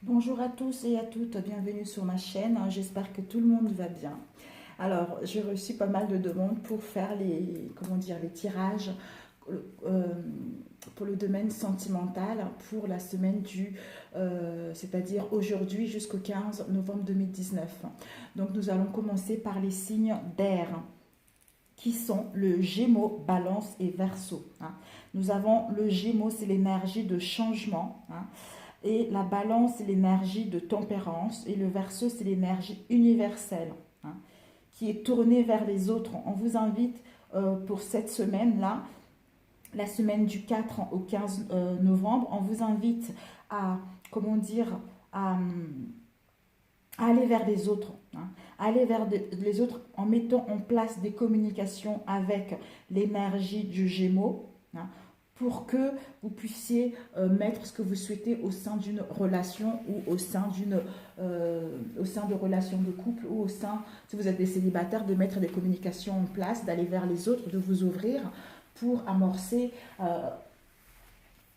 Bonjour à tous et à toutes, bienvenue sur ma chaîne. J'espère que tout le monde va bien. Alors, j'ai reçu pas mal de demandes pour faire les tirages euh, pour le domaine sentimental pour la semaine c'est-à-dire aujourd'hui jusqu'au 15 novembre 2019. Donc, nous allons commencer par les signes d'air qui sont le Gémeaux, Balance et Verseau. Nous avons le Gémeaux, c'est l'énergie de changement. Et la Balance, c'est l'énergie de tempérance. Et le Verseau, c'est l'énergie universelle, qui est tournée vers les autres. On vous invite pour cette semaine-là, la semaine du 4 au 15 novembre, on vous invite à, comment dire, à, à aller vers les autres. Aller vers les autres en mettant en place des communications avec l'énergie du Gémeaux, pour que vous puissiez mettre ce que vous souhaitez au sein d'une relation ou au sein de relations de couple ou au sein, si vous êtes des célibataires, de mettre des communications en place, d'aller vers les autres, de vous ouvrir pour amorcer,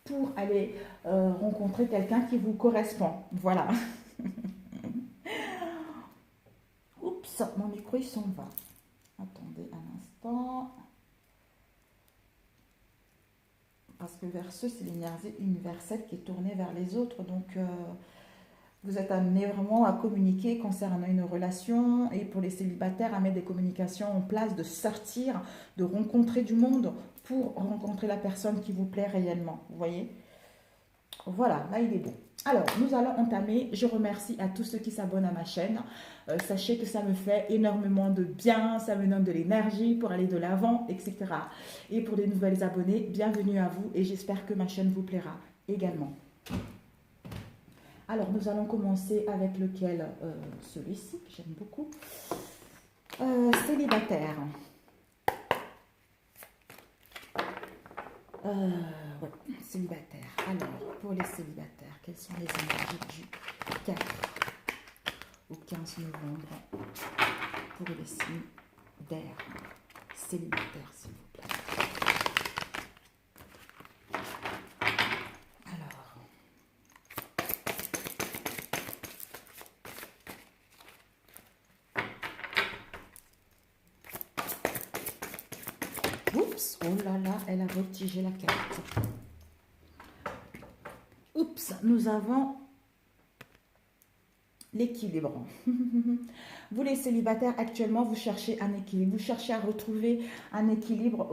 pour aller rencontrer quelqu'un qui vous correspond. Voilà. Oups, mon micro il s'en va. Attendez un instant. Parce que Verseau, c'est l'énergie universelle qui est tournée vers les autres. Donc, vous êtes amené vraiment à communiquer concernant une relation et pour les célibataires, à mettre des communications en place, de sortir, de rencontrer du monde pour rencontrer la personne qui vous plaît réellement. Vous voyez? Voilà, là il est bon. Alors, nous allons entamer. Je remercie à tous ceux qui s'abonnent à ma chaîne. Sachez que ça me fait énormément de bien, ça me donne de l'énergie pour aller de l'avant, etc. Et pour les nouvelles abonnés, bienvenue à vous et j'espère que ma chaîne vous plaira également. Alors, nous allons commencer avec lequel celui-ci, que j'aime beaucoup. Célibataire. Ouais, célibataire. Alors, pour les célibataires, quelles sont les énergies du 4 au 15 novembre pour les signes d'air célibataires, s'il vous plaît? Alors, oups, oh là là, elle a voltigé la carte. Oups, nous avons l'équilibre. Vous les célibataires, actuellement, vous cherchez un équilibre. Vous cherchez à retrouver un équilibre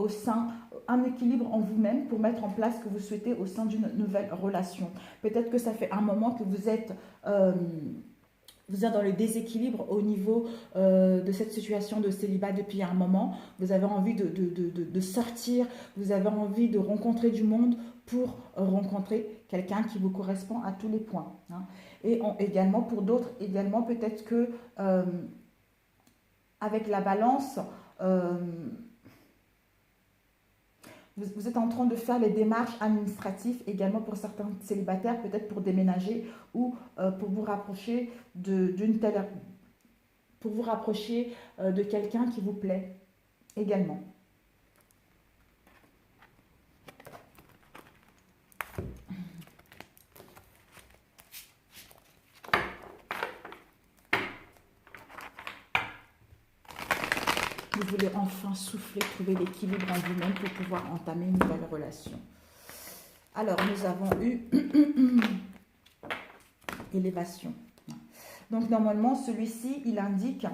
un équilibre en vous-même pour mettre en place ce que vous souhaitez au sein d'une nouvelle relation. Peut-être que ça fait un moment que vous êtes dans le déséquilibre au niveau de cette situation de célibat depuis un moment. Vous avez envie de sortir, vous avez envie de rencontrer du monde pour rencontrer quelqu'un qui vous correspond à tous les points. Et également, pour d'autres, également, peut-être que avec la balance, euh, vous êtes en train de faire les démarches administratives également pour certains célibataires, peut-être pour déménager ou pour vous rapprocher pour vous rapprocher de quelqu'un qui vous plaît également. Vous voulez enfin souffler, trouver l'équilibre en vous-même pour pouvoir entamer une nouvelle relation. Alors, nous avons eu élévation. Donc, normalement, celui-ci, il indique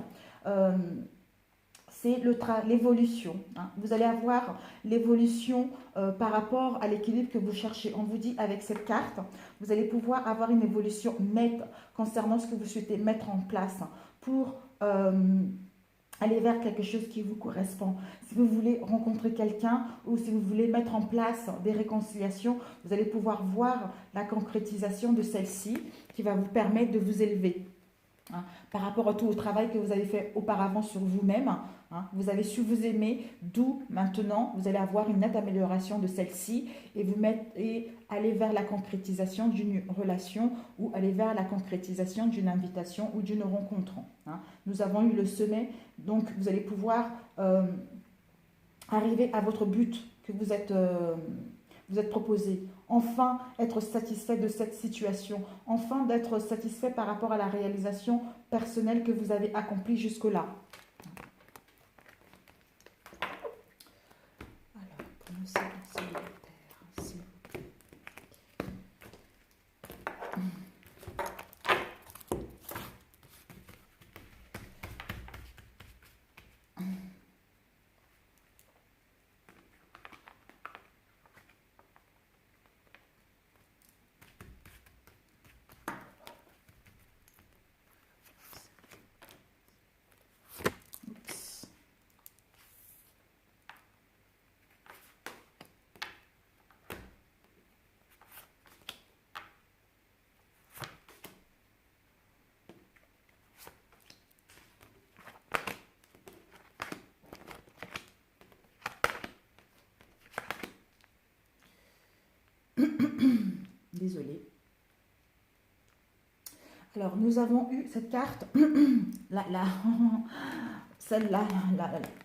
c'est l'évolution. Vous allez avoir l'évolution par rapport à l'équilibre que vous cherchez. On vous dit avec cette carte, vous allez pouvoir avoir une évolution nette concernant ce que vous souhaitez mettre en place pour aller vers quelque chose qui vous correspond. Si vous voulez rencontrer quelqu'un ou si vous voulez mettre en place des réconciliations, vous allez pouvoir voir la concrétisation de celle-ci qui va vous permettre de vous élever. Par rapport à tout au travail que vous avez fait auparavant sur vous-même, vous avez su vous aimer, d'où maintenant vous allez avoir une nette amélioration de celle-ci et aller vers la concrétisation d'une relation ou aller vers la concrétisation d'une invitation ou d'une rencontre. Nous avons eu le sommet, donc vous allez pouvoir arriver à votre but que vous êtes proposé. enfin être satisfait de cette situation, enfin d'être satisfait par rapport à la réalisation personnelle que vous avez accomplie jusque-là. Alors, pour nous, c'est le Père, s'il vous plaît. Désolée. Alors, nous avons eu cette carte, celle-là,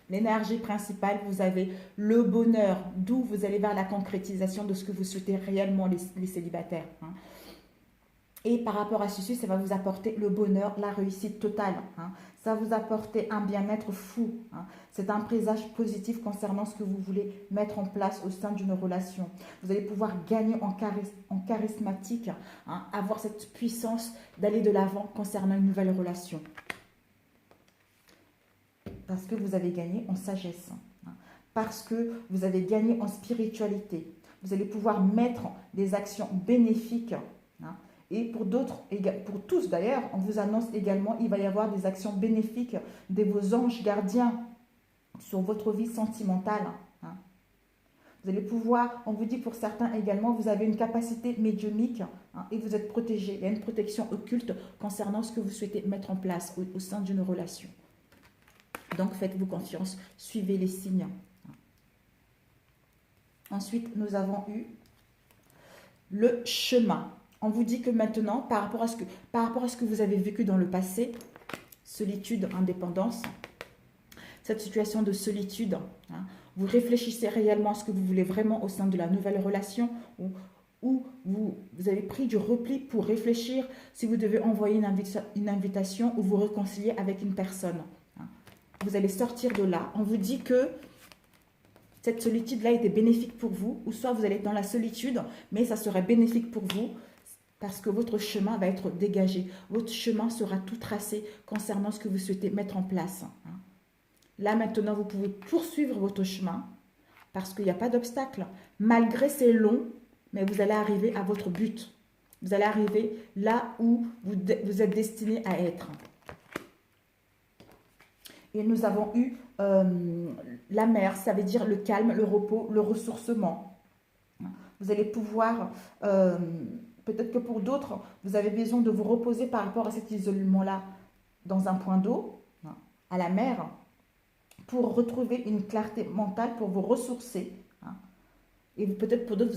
l'énergie principale, vous avez le bonheur, d'où vous allez vers la concrétisation de ce que vous souhaitez réellement, les célibataires. Hein. Et par rapport à ceci, ça va vous apporter le bonheur, la réussite totale. Hein. Ça va vous apporter un bien-être fou. Hein. C'est un présage positif concernant ce que vous voulez mettre en place au sein d'une relation. Vous allez pouvoir gagner en charismatique, hein, avoir cette puissance d'aller de l'avant concernant une nouvelle relation. Parce que vous avez gagné en sagesse. Hein. Parce que vous avez gagné en spiritualité. Vous allez pouvoir mettre des actions bénéfiques. Hein. Et pour d'autres, pour tous d'ailleurs, on vous annonce également, il va y avoir des actions bénéfiques de vos anges gardiens sur votre vie sentimentale. Hein. Vous allez pouvoir, on vous dit pour certains également, vous avez une capacité médiumnique, hein, et vous êtes protégé. Il y a une protection occulte concernant ce que vous souhaitez mettre en place au sein d'une relation. Donc faites-vous confiance, suivez les signes. Ensuite, nous avons eu le chemin. On vous dit que maintenant, par rapport à ce que vous avez vécu dans le passé, solitude, indépendance, cette situation de solitude, hein, vous réfléchissez réellement à ce que vous voulez vraiment au sein de la nouvelle relation, ou vous avez pris du repli pour réfléchir si vous devez envoyer une invitation ou vous réconcilier avec une personne. Hein. Vous allez sortir de là. On vous dit que cette solitude-là était bénéfique pour vous, ou soit vous allez être dans la solitude, mais ça serait bénéfique pour vous, parce que votre chemin va être dégagé. Votre chemin sera tout tracé concernant ce que vous souhaitez mettre en place. Là, maintenant, vous pouvez poursuivre votre chemin parce qu'il n'y a pas d'obstacle. Malgré c'est long, mais vous allez arriver à votre but. Vous allez arriver là où vous êtes destiné à être. Et nous avons eu la mer, ça veut dire le calme, le repos, le ressourcement. Vous allez pouvoir... peut-être que pour d'autres, vous avez besoin de vous reposer par rapport à cet isolement-là dans un point d'eau, à la mer, pour retrouver une clarté mentale, pour vous ressourcer. Et peut-être pour d'autres,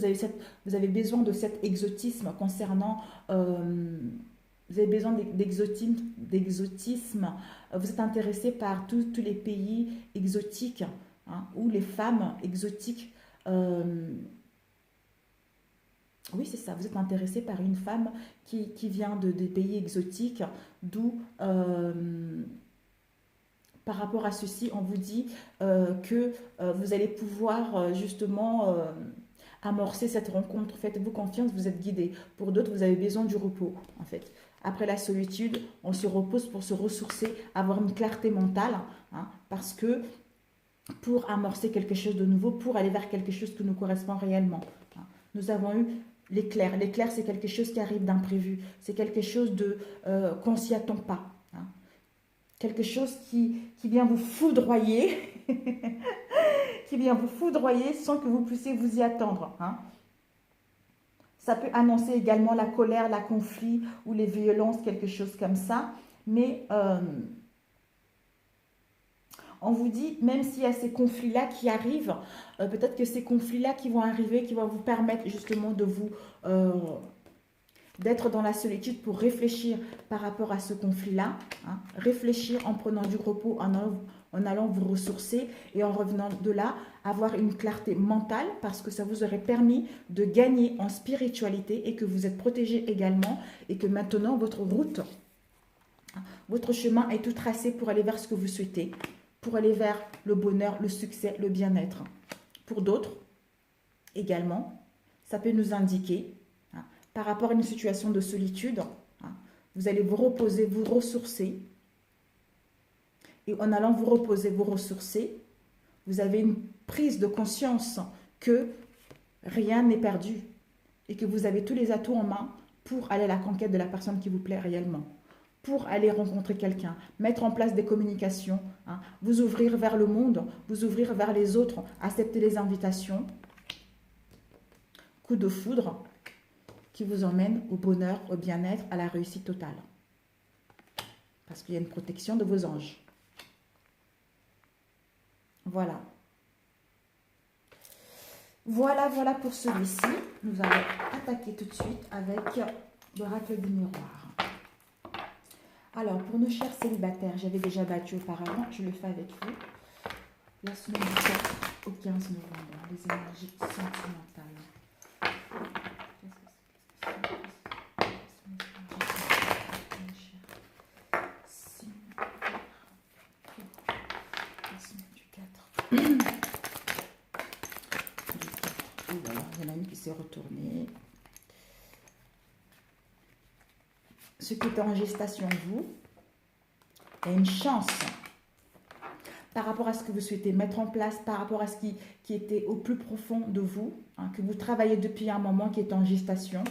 vous avez besoin de cet exotisme concernant... vous avez besoin d'exotisme. Vous êtes intéressé par tous les pays exotiques, hein, ou les femmes exotiques. Oui, c'est ça. Vous êtes intéressé par une femme qui vient des pays exotiques, d'où, par rapport à ceci, on vous dit que vous allez pouvoir justement amorcer cette rencontre. Faites-vous confiance, vous êtes guidé. Pour d'autres, vous avez besoin du repos, en fait. Après la solitude, on se repose pour se ressourcer, avoir une clarté mentale, hein, parce que pour amorcer quelque chose de nouveau, pour aller vers quelque chose qui nous correspond réellement. Hein. Nous avons eu l'éclair. L'éclair, c'est quelque chose qui arrive d'imprévu. C'est quelque chose qu'on ne s'y attend pas. Hein. Quelque chose qui vient vous foudroyer, qui vient vous foudroyer sans que vous puissiez vous y attendre. Hein. Ça peut annoncer également la colère, la conflit ou les violences, quelque chose comme ça. Mais on vous dit, même s'il y a ces conflits-là qui arrivent, peut-être que ces conflits-là qui vont arriver, qui vont vous permettre justement de vous d'être dans la solitude pour réfléchir par rapport à ce conflit-là, hein, réfléchir en prenant du repos, en allant vous ressourcer et en revenant de là, avoir une clarté mentale parce que ça vous aurait permis de gagner en spiritualité et que vous êtes protégé également et que maintenant votre route, votre chemin est tout tracé pour aller vers ce que vous souhaitez, pour aller vers le bonheur, le succès, le bien-être. Pour d'autres, également, ça peut nous indiquer, hein, par rapport à une situation de solitude, hein, vous allez vous reposer, vous ressourcer. Et en allant vous reposer, vous ressourcer, vous avez une prise de conscience que rien n'est perdu et que vous avez tous les atouts en main pour aller à la conquête de la personne qui vous plaît réellement, pour aller rencontrer quelqu'un, mettre en place des communications, hein, vous ouvrir vers le monde, vous ouvrir vers les autres, accepter les invitations. Coup de foudre qui vous emmène au bonheur, au bien-être, à la réussite totale. Parce qu'il y a une protection de vos anges. Voilà. Voilà pour celui-ci. Nous allons attaquer tout de suite avec l'oracle du miroir. Alors, pour nos chers célibataires, j'avais déjà battu auparavant, je le fais avec vous. La semaine du 4 au 15 novembre, les énergies sentimentales. Retourner. Ce qui est en gestation, vous, il y a une chance par rapport à ce que vous souhaitez mettre en place, par rapport à ce qui était au plus profond de vous, hein, que vous travaillez depuis un moment, qui est en gestation.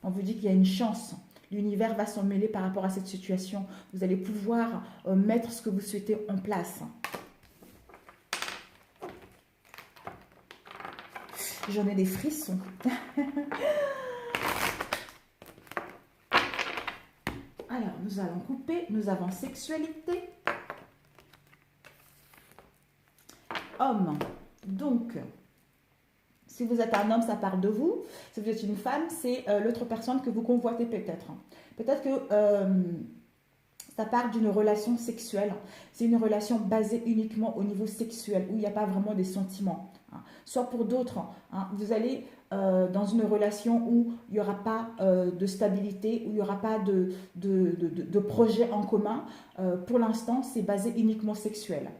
On vous dit qu'il y a une chance. L'univers va s'en mêler par rapport à cette situation. Vous allez pouvoir mettre ce que vous souhaitez en place. J'en ai des frissons. Alors, nous allons couper. Nous avons sexualité. Homme. Donc, si vous êtes un homme, ça parle de vous. Si vous êtes une femme, c'est l'autre personne que vous convoitez peut-être. Peut-être que ça parle d'une relation sexuelle. C'est une relation basée uniquement au niveau sexuel, où il n'y a pas vraiment des sentiments. Soit pour d'autres, hein, vous allez dans une relation où il n'y aura pas de stabilité, où il n'y aura pas de projet en commun. Pour l'instant, c'est basé uniquement sexuel.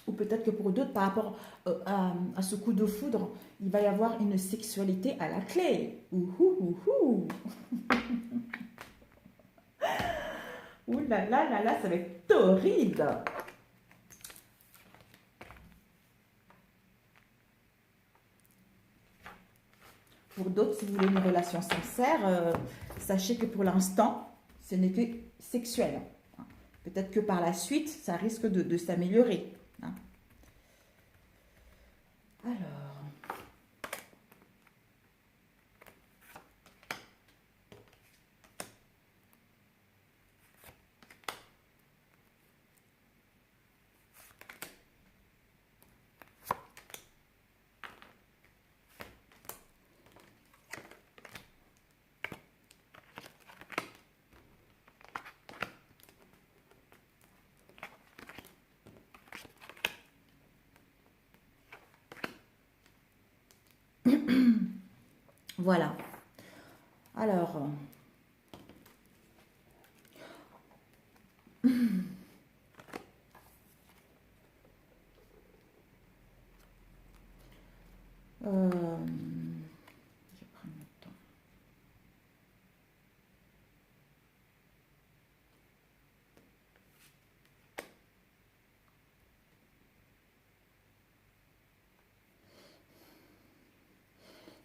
Ou peut-être que pour d'autres, par rapport à ce coup de foudre, il va y avoir une sexualité à la clé. Ouh. Ouh là là, ça va être torride. Pour d'autres, si vous voulez une relation sincère, sachez que pour l'instant, ce n'est que sexuel. Peut-être que par la suite, ça risque de s'améliorer. Alors... Voilà. Alors, je vais prendre le temps.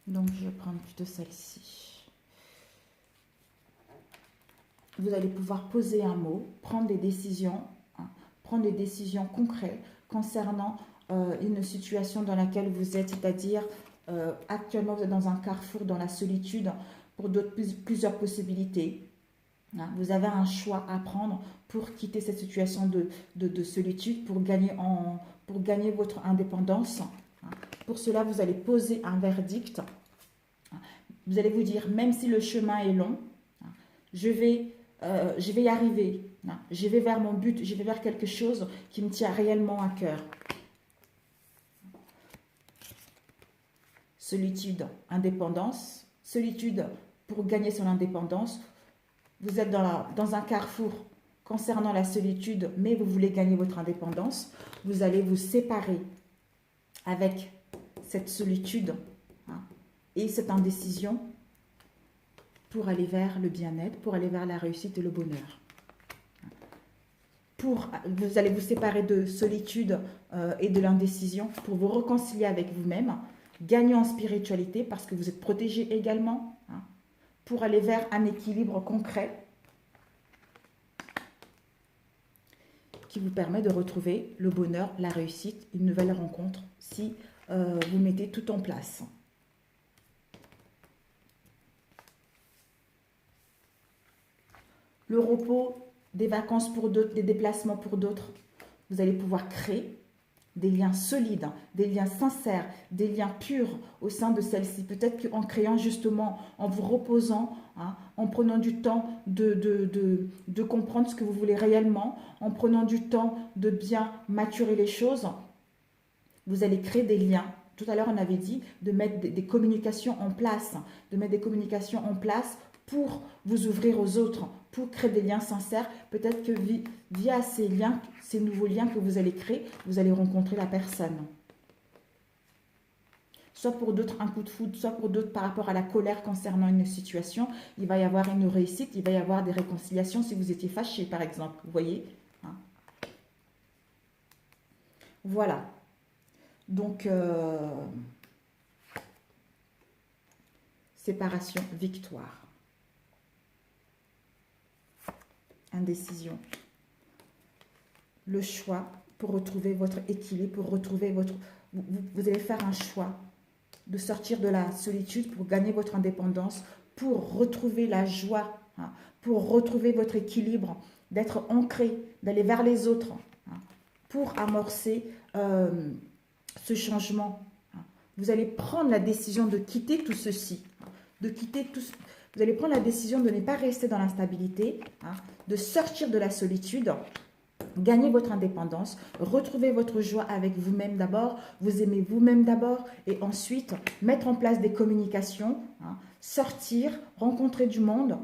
Donc, je vais prendre plutôt celle-ci. Vous allez pouvoir poser un mot, prendre des décisions, hein, prendre des décisions concrètes concernant une situation dans laquelle vous êtes, c'est-à-dire actuellement vous êtes dans un carrefour, dans la solitude, pour d'autres plusieurs possibilités. Hein. Vous avez un choix à prendre pour quitter cette situation de solitude, pour gagner pour gagner votre indépendance. Pour cela, vous allez poser un verdict. Vous allez vous dire, même si le chemin est long, je vais y arriver. Je vais vers mon but, je vais vers quelque chose qui me tient réellement à cœur. Solitude, indépendance. Solitude pour gagner son indépendance. Vous êtes dans un carrefour concernant la solitude, mais vous voulez gagner votre indépendance. Vous allez vous séparer avec cette solitude et cette indécision pour aller vers le bien-être, pour aller vers la réussite et le bonheur. Vous allez vous séparer de solitude et de l'indécision pour vous réconcilier avec vous-même, gagner en spiritualité parce que vous êtes protégé également, pour aller vers un équilibre concret qui vous permet de retrouver le bonheur, la réussite, une nouvelle rencontre si vous mettez tout en place. Le repos, des vacances pour d'autres, des déplacements pour d'autres. Vous allez pouvoir créer des liens solides, des liens sincères, des liens purs au sein de celle-ci. Peut-être qu'en créant justement, en vous reposant, en prenant du temps de comprendre ce que vous voulez réellement, en prenant du temps de bien maturer les choses, vous allez créer des liens. Tout à l'heure, on avait dit de mettre des communications en place, pour vous ouvrir aux autres, pour créer des liens sincères. Peut-être que via ces liens, ces nouveaux liens que vous allez créer, vous allez rencontrer la personne. Soit pour d'autres un coup de foudre, soit pour d'autres par rapport à la colère concernant une situation. Il va y avoir une réussite, il va y avoir des réconciliations si vous étiez fâché par exemple. Vous voyez, Voilà. Donc, séparation, victoire. Indécision. Le choix pour retrouver votre équilibre, pour retrouver votre... Vous allez faire un choix de sortir de la solitude pour gagner votre indépendance, pour retrouver la joie, pour retrouver votre équilibre, d'être ancré, d'aller vers les autres, pour amorcer ce changement. Vous allez prendre la décision de quitter tout ceci, Vous allez prendre la décision de ne pas rester dans l'instabilité, de sortir de la solitude, gagner votre indépendance, retrouver votre joie avec vous-même d'abord, vous aimer vous-même d'abord, et ensuite mettre en place des communications, sortir, rencontrer du monde,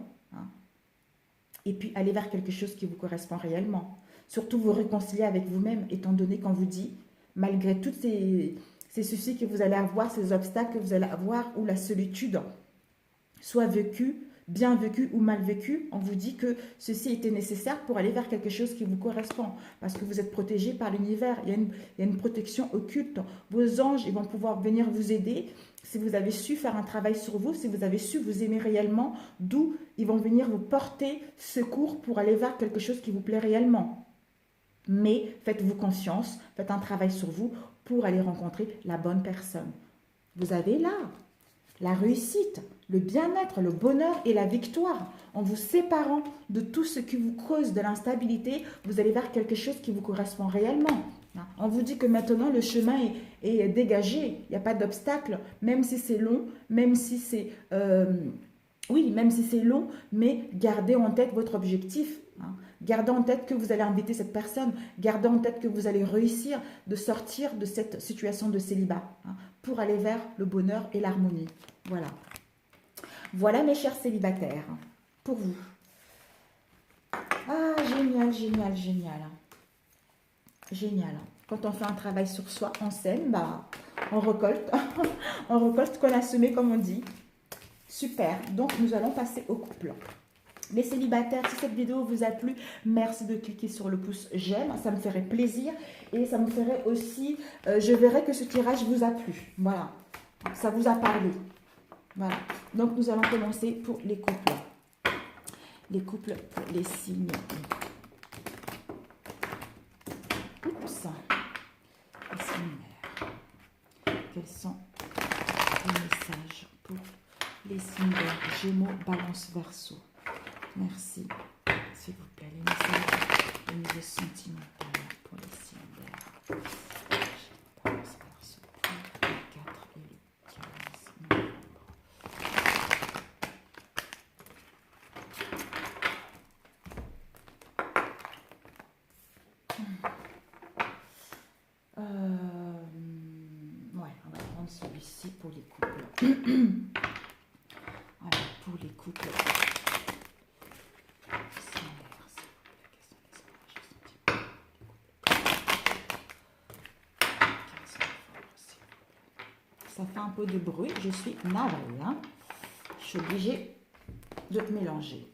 et puis aller vers quelque chose qui vous correspond réellement. Surtout vous réconcilier avec vous-même, étant donné qu'on vous dit, malgré tous ces soucis que vous allez avoir, ces obstacles que vous allez avoir, ou la solitude, soit vécue, bien vécu ou mal vécu, on vous dit que ceci était nécessaire pour aller vers quelque chose qui vous correspond. Parce que vous êtes protégé par l'univers. Il y a une protection occulte. Vos anges, ils vont pouvoir venir vous aider. Si vous avez su faire un travail sur vous, si vous avez su vous aimer réellement, d'où ils vont venir vous porter secours pour aller vers quelque chose qui vous plaît réellement. Mais faites-vous confiance, faites un travail sur vous pour aller rencontrer la bonne personne. Vous avez là la réussite, le bien-être, le bonheur et la victoire. En vous séparant de tout ce qui vous cause de l'instabilité, vous allez vers quelque chose qui vous correspond réellement. On vous dit que maintenant le chemin est dégagé, il n'y a pas d'obstacle, même si c'est long, même si c'est long, mais gardez en tête votre objectif. Gardez en tête que vous allez inviter cette personne, gardez en tête que vous allez réussir de sortir de cette situation de célibat pour aller vers le bonheur et l'harmonie. Voilà. Voilà mes chers célibataires, pour vous. Ah, génial, génial, génial. Génial. Quand on fait un travail sur soi, on sème, on récolte. On récolte ce qu'on a semé, comme on dit. Super. Donc, nous allons passer au couple. Les célibataires, si cette vidéo vous a plu, merci de cliquer sur le pouce j'aime, ça me ferait plaisir et ça me ferait aussi, je verrai que ce tirage vous a plu, voilà, ça vous a parlé, voilà. Donc nous allons commencer pour les couples, pour les signes. Oups, les signes mères. Quels sont les messages pour les signes mères? Gémeaux, Balance, Verseau. Merci, s'il vous plaît, les messages au niveau sentimental pour les signes d'air. celui-ci pour les couples. Alors, pour les couples. Ça fait un peu de bruit, je suis navrée. Hein. Je suis obligée de mélanger.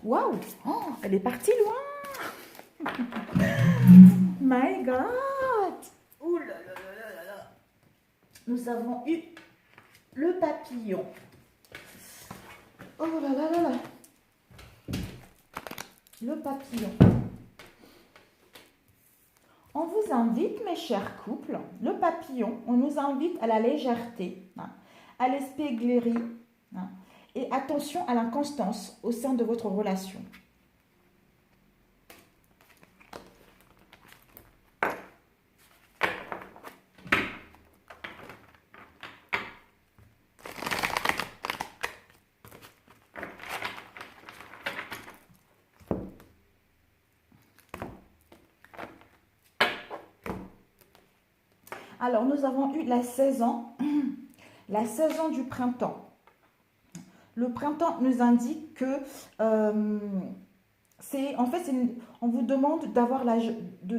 Waouh, oh, elle est partie loin. My God. Ouh là là là là là. Nous avons eu le papillon. Oh là là là là. Le papillon. On vous invite, mes chers couples, le papillon, on nous invite à la légèreté, hein, à l'espièglerie, hein, et attention à l'inconstance au sein de votre relation. Alors, nous avons eu la saison du printemps. Le printemps nous indique que on vous demande d'avoir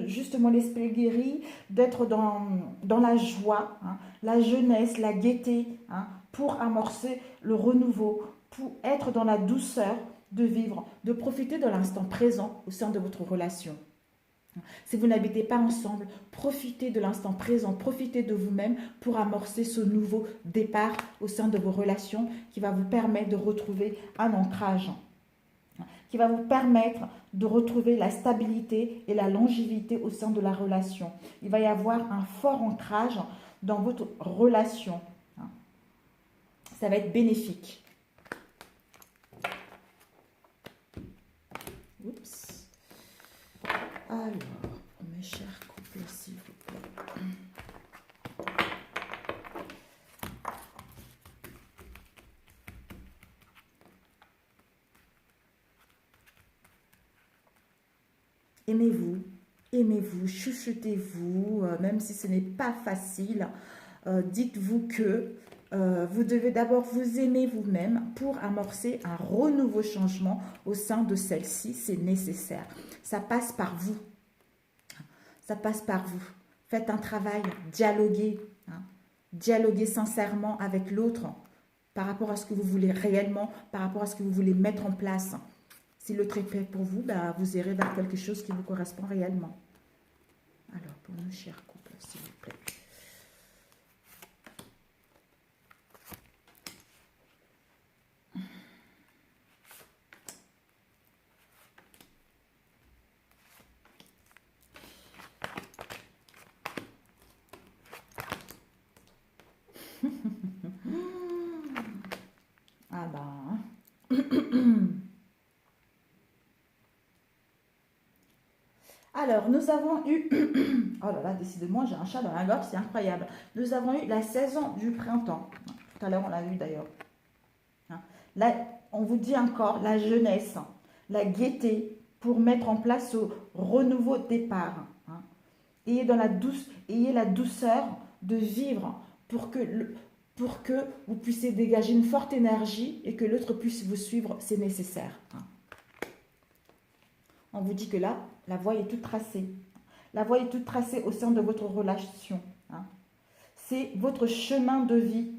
justement l'esprit guéri, d'être dans la joie, hein, la jeunesse, la gaieté, hein, pour amorcer le renouveau, pour être dans la douceur de vivre, de profiter de l'instant présent au sein de votre relation. Si vous n'habitez pas ensemble, profitez de l'instant présent, profitez de vous-même pour amorcer ce nouveau départ au sein de vos relations qui va vous permettre de retrouver un ancrage, qui va vous permettre de retrouver la stabilité et la longévité au sein de la relation. Il va y avoir un fort ancrage dans votre relation. Ça va être bénéfique. Oups. Alors, mes chers couples, s'il vous plaît. Aimez-vous, chuchotez-vous, même si ce n'est pas facile. Dites-vous que vous devez d'abord vous aimer vous-même pour amorcer un renouveau changement au sein de celle-ci. C'est nécessaire. Ça passe par vous. Ça passe par vous. Faites un travail, dialoguez. Hein. Dialoguez sincèrement avec l'autre par rapport à ce que vous voulez réellement, par rapport à ce que vous voulez mettre en place. Si l'autre est fait pour vous, ben, vous irez vers quelque chose qui vous correspond réellement. Alors, pour nos chers couples, s'il vous plaît. Ah ben... Alors, nous avons eu... Oh là là, décidément, j'ai un chat dans la gorge, c'est incroyable. Nous avons eu la saison du printemps. Tout à l'heure, on l'a vu d'ailleurs. Là, on vous dit encore la jeunesse, la gaieté pour mettre en place ce renouveau départ. Ayez la douceur de vivre pour que vous puissiez dégager une forte énergie et que l'autre puisse vous suivre, c'est nécessaire. On vous dit que là, la voie est toute tracée. La voie est toute tracée au sein de votre relation. C'est votre chemin de vie.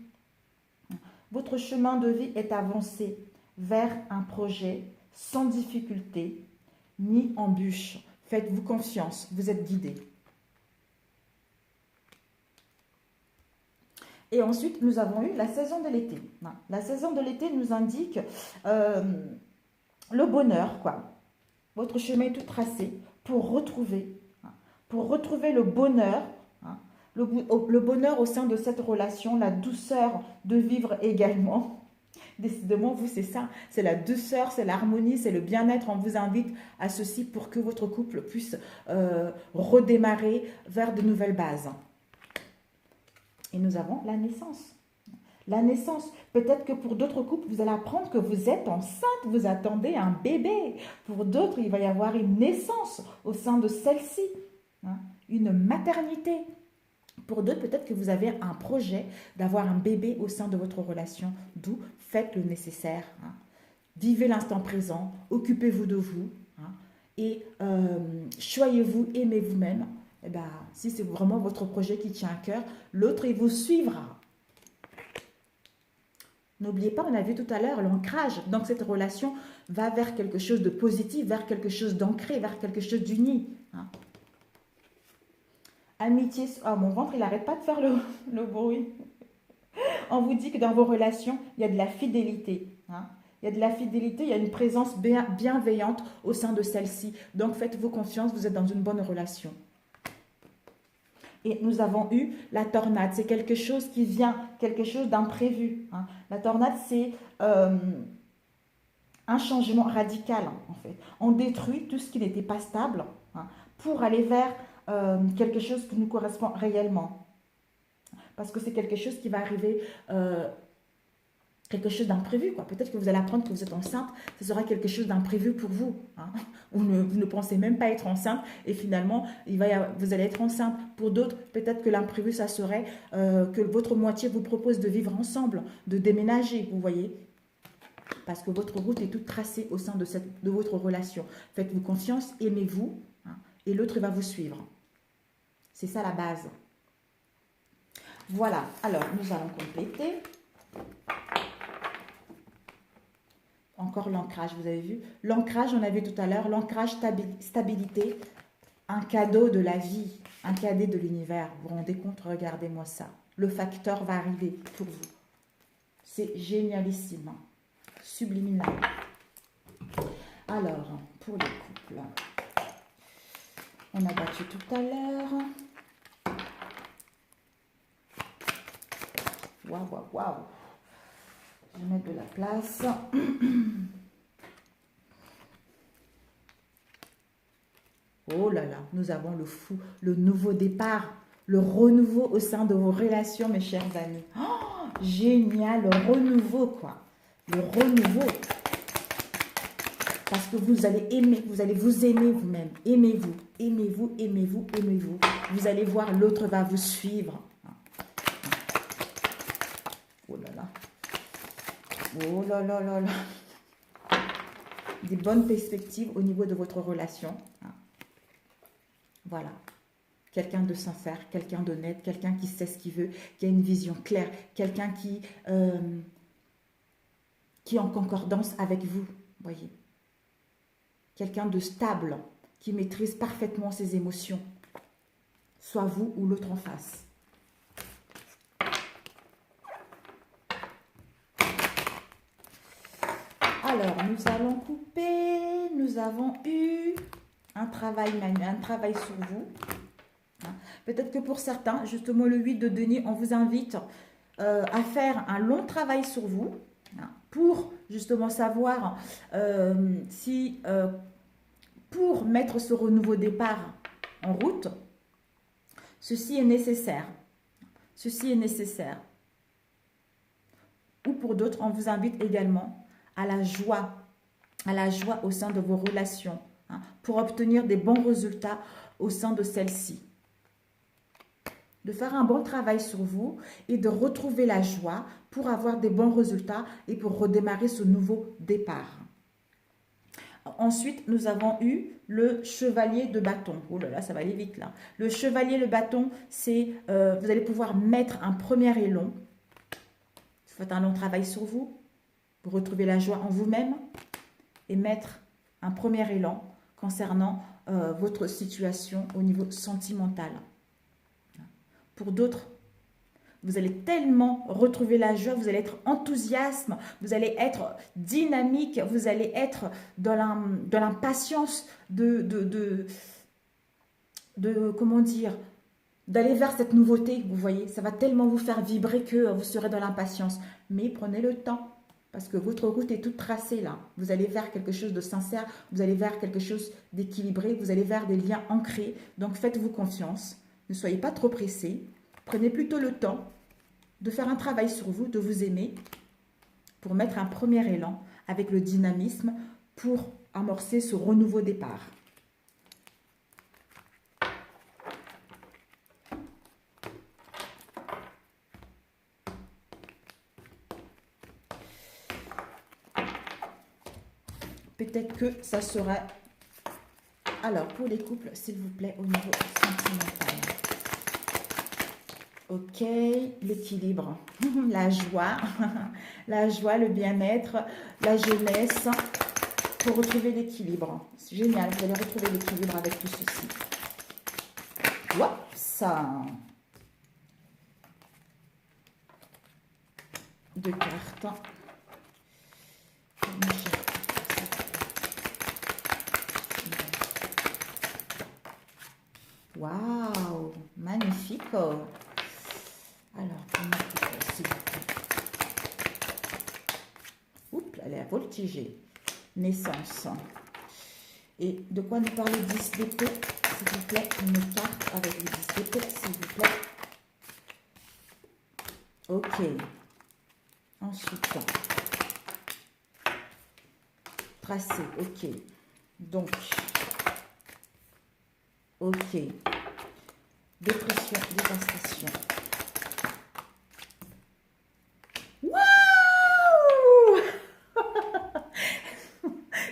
Votre chemin de vie est avancé vers un projet sans difficulté ni embûche. Faites-vous confiance, vous êtes guidé. Et ensuite, nous avons eu la saison de l'été. La saison de l'été nous indique le bonheur, quoi. Votre chemin est tout tracé pour retrouver le bonheur, le bonheur au sein de cette relation, la douceur de vivre également. Décidément, vous, c'est ça, c'est la douceur, c'est l'harmonie, c'est le bien-être. On vous invite à ceci pour que votre couple puisse redémarrer vers de nouvelles bases. Et nous avons la naissance. La naissance, peut-être que pour d'autres couples, vous allez apprendre que vous êtes enceinte, vous attendez un bébé. Pour d'autres, il va y avoir une naissance au sein de celle-ci, hein, une maternité. Pour d'autres, peut-être que vous avez un projet d'avoir un bébé au sein de votre relation, d'où faites le nécessaire. Hein. Vivez l'instant présent, occupez-vous de vous, hein, et choyez-vous, aimez vous-même. Et ben, si c'est vraiment votre projet qui tient à cœur, l'autre, il vous suivra. N'oubliez pas, on a vu tout à l'heure l'ancrage. Donc, cette relation va vers quelque chose de positif, vers quelque chose d'ancré, vers quelque chose d'uni. Hein. Amitié. Oh, mon ventre, il n'arrête pas de faire le bruit. On vous dit que dans vos relations, il y a de la fidélité. Hein. Il y a de la fidélité, il y a une présence bienveillante au sein de celle-ci. Donc, faites-vous confiance, vous êtes dans une bonne relation. Et nous avons eu la tornade. C'est quelque chose qui vient, quelque chose d'imprévu. Hein. La tornade, c'est un changement radical, en fait. On détruit tout ce qui n'était pas stable, hein, pour aller vers quelque chose qui nous correspond réellement. Parce que c'est quelque chose qui va arriver, quelque chose d'imprévu, quoi. Peut-être que vous allez apprendre que vous êtes enceinte, ce sera quelque chose d'imprévu pour vous. Hein. Vous ne pensez même pas être enceinte et finalement, vous allez être enceinte. Pour d'autres, peut-être que l'imprévu, ça serait que votre moitié vous propose de vivre ensemble, de déménager, vous voyez. Parce que votre route est toute tracée au sein de votre relation. Faites-vous confiance, aimez-vous, hein, et l'autre va vous suivre. C'est ça la base. Voilà, alors nous allons compléter. Encore l'ancrage, vous avez vu. L'ancrage, on a vu tout à l'heure, l'ancrage stabilité, un cadeau de la vie, un cadeau de l'univers. Vous vous rendez compte, regardez-moi ça. Le facteur va arriver pour vous. C'est génialissime, subliminal. Alors, pour les couples, on a battu tout à l'heure. Waouh, waouh, waouh. Je vais mettre de la place. Oh là là, nous avons le fou, le nouveau départ, le renouveau au sein de vos relations, mes chers amis. Oh, génial, le renouveau, quoi. Le renouveau. Parce que vous allez aimer, vous allez vous aimer vous-même. Aimez-vous, aimez-vous, aimez-vous, aimez-vous. Vous allez voir, l'autre va vous suivre. Oh là là. Oh là là là là. Des bonnes perspectives au niveau de votre relation. Voilà. Quelqu'un de sincère, quelqu'un d'honnête, quelqu'un qui sait ce qu'il veut, qui a une vision claire, quelqu'un qui est en concordance avec vous, voyez. Quelqu'un de stable, qui maîtrise parfaitement ses émotions, soit vous ou l'autre en face. Alors, nous allons couper. Nous avons eu un travail sur vous. Hein. Peut-être que pour certains, justement le 8 de denier, on vous invite à faire un long travail sur vous, hein, pour justement savoir si, pour mettre ce renouveau départ en route, ceci est nécessaire. Ceci est nécessaire. Ou pour d'autres, on vous invite également à la joie au sein de vos relations, hein, pour obtenir des bons résultats au sein de celle-ci. De faire un bon travail sur vous et de retrouver la joie pour avoir des bons résultats et pour redémarrer ce nouveau départ. Ensuite, nous avons eu le chevalier de bâton. Oh là là, ça va aller vite là. Le chevalier de bâton, c'est, vous allez pouvoir mettre un premier élan. Vous faites un long travail sur vous. Vous retrouvez la joie en vous-même et mettre un premier élan concernant votre situation au niveau sentimental. Pour d'autres, vous allez tellement retrouver la joie, vous allez être enthousiaste, vous allez être dynamique, vous allez être dans l'impatience comment dire, d'aller vers cette nouveauté, vous voyez. Ça va tellement vous faire vibrer que vous serez dans l'impatience. Mais prenez le temps. Parce que votre route est toute tracée là. Vous allez vers quelque chose de sincère, vous allez vers quelque chose d'équilibré, vous allez vers des liens ancrés. Donc faites-vous confiance. Ne soyez pas trop pressés. Prenez plutôt le temps de faire un travail sur vous, de vous aimer, pour mettre un premier élan avec le dynamisme pour amorcer ce renouveau départ. Peut-être que ça sera... Alors, pour les couples, s'il vous plaît, au niveau sentimental. Ok, l'équilibre, la joie, le bien-être, la jeunesse, pour retrouver l'équilibre. C'est génial, vous allez retrouver l'équilibre avec tout ceci. Ça. Deux cartes. Waouh, magnifique. Alors, oups, elle est voltigée. Naissance. Et de quoi nous parle le 10 d'épée, s'il vous plaît, une carte avec le 10 d'épée, s'il vous plaît. Ok. Ensuite, tracé, ok. Donc, ok. Dépression, dévastation. Waouh!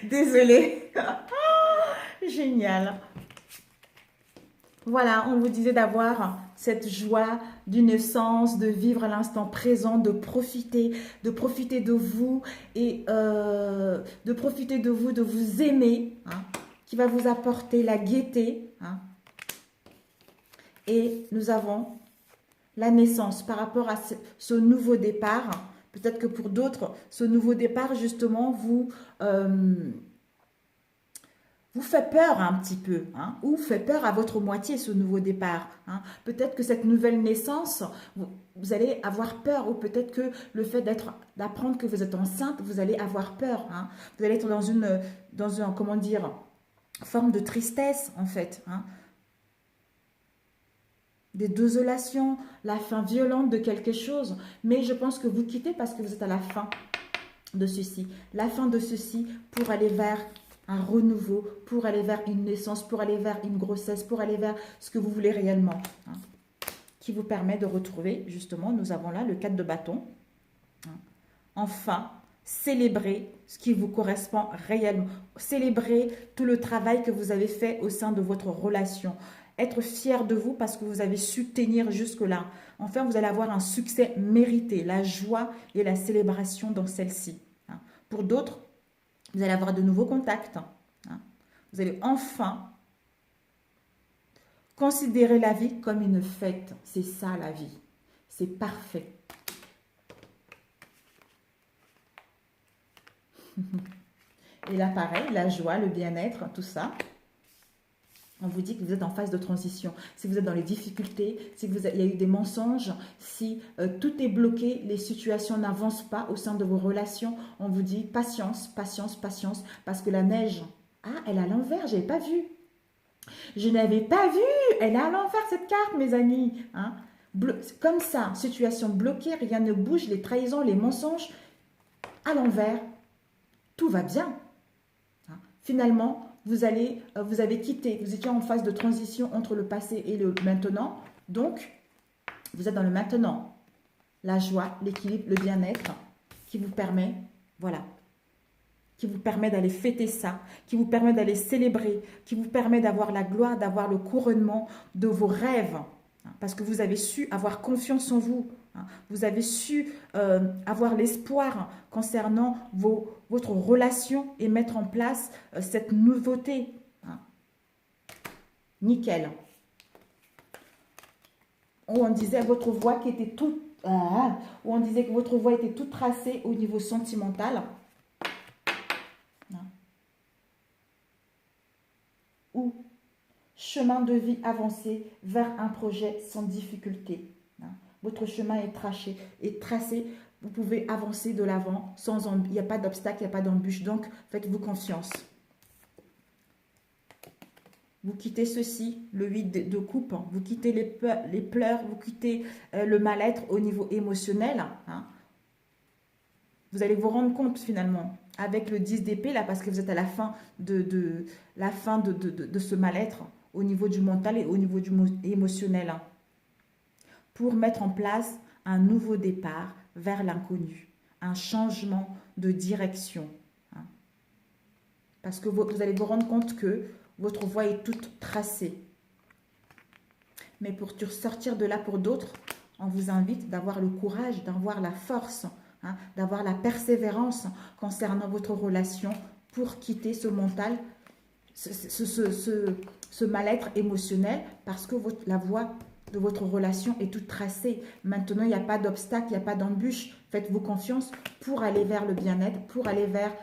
Désolée. Génial. Voilà, on vous disait d'avoir cette joie d'innocence, de vivre à l'instant présent, de profiter de vous et de profiter de vous, de vous aimer, hein, qui va vous apporter la gaieté. Hein. Et nous avons la naissance par rapport à ce nouveau départ. Peut-être que pour d'autres, ce nouveau départ, justement, vous fait peur un petit peu, hein, ou fait peur à votre moitié ce nouveau départ. Hein. Peut-être que cette nouvelle naissance, vous allez avoir peur, ou peut-être que le fait d'apprendre que vous êtes enceinte, vous allez avoir peur. Hein. Vous allez être dans une comment dire, forme de tristesse en fait. Hein. Des désolations, la fin violente de quelque chose. Mais je pense que vous quittez parce que vous êtes à la fin de ceci. La fin de ceci pour aller vers un renouveau, pour aller vers une naissance, pour aller vers une grossesse, pour aller vers ce que vous voulez réellement. Hein, qui vous permet de retrouver, justement, nous avons là le 4 de bâton. Hein, enfin, célébrer ce qui vous correspond réellement. Célébrer tout le travail que vous avez fait au sein de votre relation. Être fier de vous parce que vous avez su tenir jusque-là. Enfin, vous allez avoir un succès mérité, la joie et la célébration dans celle-ci. Hein. Pour d'autres, vous allez avoir de nouveaux contacts. Hein. Vous allez enfin considérer la vie comme une fête. C'est ça la vie. C'est parfait. Et là, pareil, la joie, le bien-être, tout ça. On vous dit que vous êtes en phase de transition. Si vous êtes dans les difficultés, si il y a eu des mensonges, si tout est bloqué, les situations n'avancent pas au sein de vos relations, on vous dit patience, patience, patience, parce que la neige, elle est à l'envers, je n'avais pas vu. Je n'avais pas vu, elle est à l'envers cette carte, mes amis. Hein. Comme ça, situation bloquée, rien ne bouge, les trahisons, les mensonges, à l'envers, tout va bien. Hein. Finalement, vous avez quitté, vous étiez en phase de transition entre le passé et le maintenant. Donc, vous êtes dans le maintenant. La joie, l'équilibre, le bien-être qui vous permet, voilà, qui vous permet d'aller fêter ça, qui vous permet d'aller célébrer, qui vous permet d'avoir la gloire, d'avoir le couronnement de vos rêves. Parce que vous avez su avoir confiance en vous. Vous avez su avoir l'espoir concernant votre relation et mettre en place cette nouveauté. Hein. Nickel. Où on disait votre voie qui était toute, où on disait que votre voie était toute tracée au niveau sentimental. Hein. Ou chemin de vie avancé vers un projet sans difficulté. Hein. Votre chemin est tracé, vous pouvez avancer de l'avant, il n'y a pas d'obstacle, il n'y a pas d'embûche, donc faites-vous confiance. vous quittez ceci, le 8 de coupe, vous quittez les pleurs, vous quittez le mal-être au niveau émotionnel. Hein. Vous allez vous rendre compte finalement avec le 10 d'épée là, parce que vous êtes à la fin de ce mal-être au niveau du mental et au niveau du émotionnel. Hein, pour mettre en place un nouveau départ vers l'inconnu, un changement de direction. Hein. Parce que vous allez vous rendre compte que votre voie est toute tracée. Mais pour sortir de là pour d'autres, on vous invite d'avoir le courage, d'avoir la force, hein, d'avoir la persévérance concernant votre relation pour quitter ce mental, ce mal-être émotionnel, parce que la voie de votre relation est toute tracée. Maintenant, il n'y a pas d'obstacle, il n'y a pas d'embûche. Faites-vous confiance pour aller vers le bien-être, pour aller vers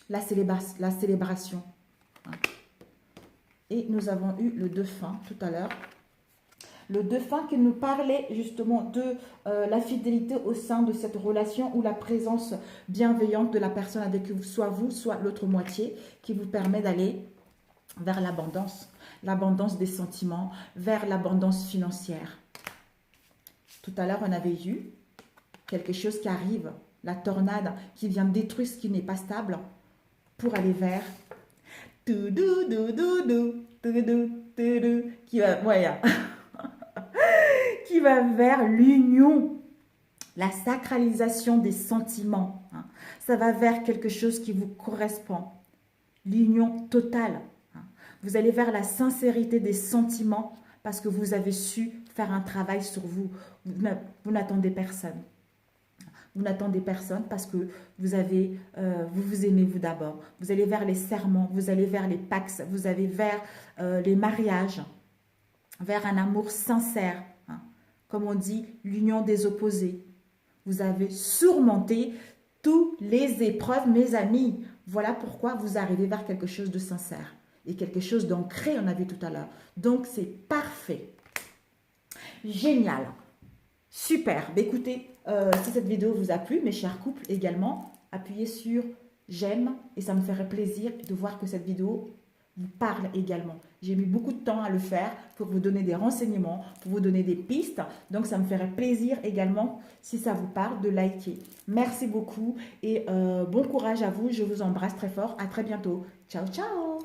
la célébration. Et nous avons eu le dauphin tout à l'heure. Le dauphin qui nous parlait justement de la fidélité au sein de cette relation ou la présence bienveillante de la personne avec vous, soit l'autre moitié, qui vous permet d'aller vers l'abondance des sentiments, vers l'abondance financière. Tout à l'heure, on avait eu quelque chose qui arrive, la tornade qui vient détruire ce qui n'est pas stable pour aller vers qui va vers l'union, la sacralisation des sentiments. Hein. Ça va vers quelque chose qui vous correspond, l'union totale. Hein. Vous allez vers la sincérité des sentiments parce que vous avez su faire un travail sur vous. Vous n'attendez personne. Vous n'attendez personne parce que vous vous aimez vous d'abord. Vous allez vers les serments, vous allez vers les pax, vous allez vers les mariages, vers un amour sincère. Hein. Comme on dit, l'union des opposés. Vous avez surmonté toutes les épreuves, mes amis. Voilà pourquoi vous arrivez vers quelque chose de sincère et quelque chose d'ancré, on a vu tout à l'heure. Donc, c'est parfait. Génial. Super. Bah, écoutez, si cette vidéo vous a plu, mes chers couples également, appuyez sur j'aime et ça me ferait plaisir de voir que cette vidéo vous parle également. J'ai mis beaucoup de temps à le faire pour vous donner des renseignements, pour vous donner des pistes. Donc, ça me ferait plaisir également, si ça vous parle, de liker. Merci beaucoup et bon courage à vous. Je vous embrasse très fort. À très bientôt. Ciao, ciao.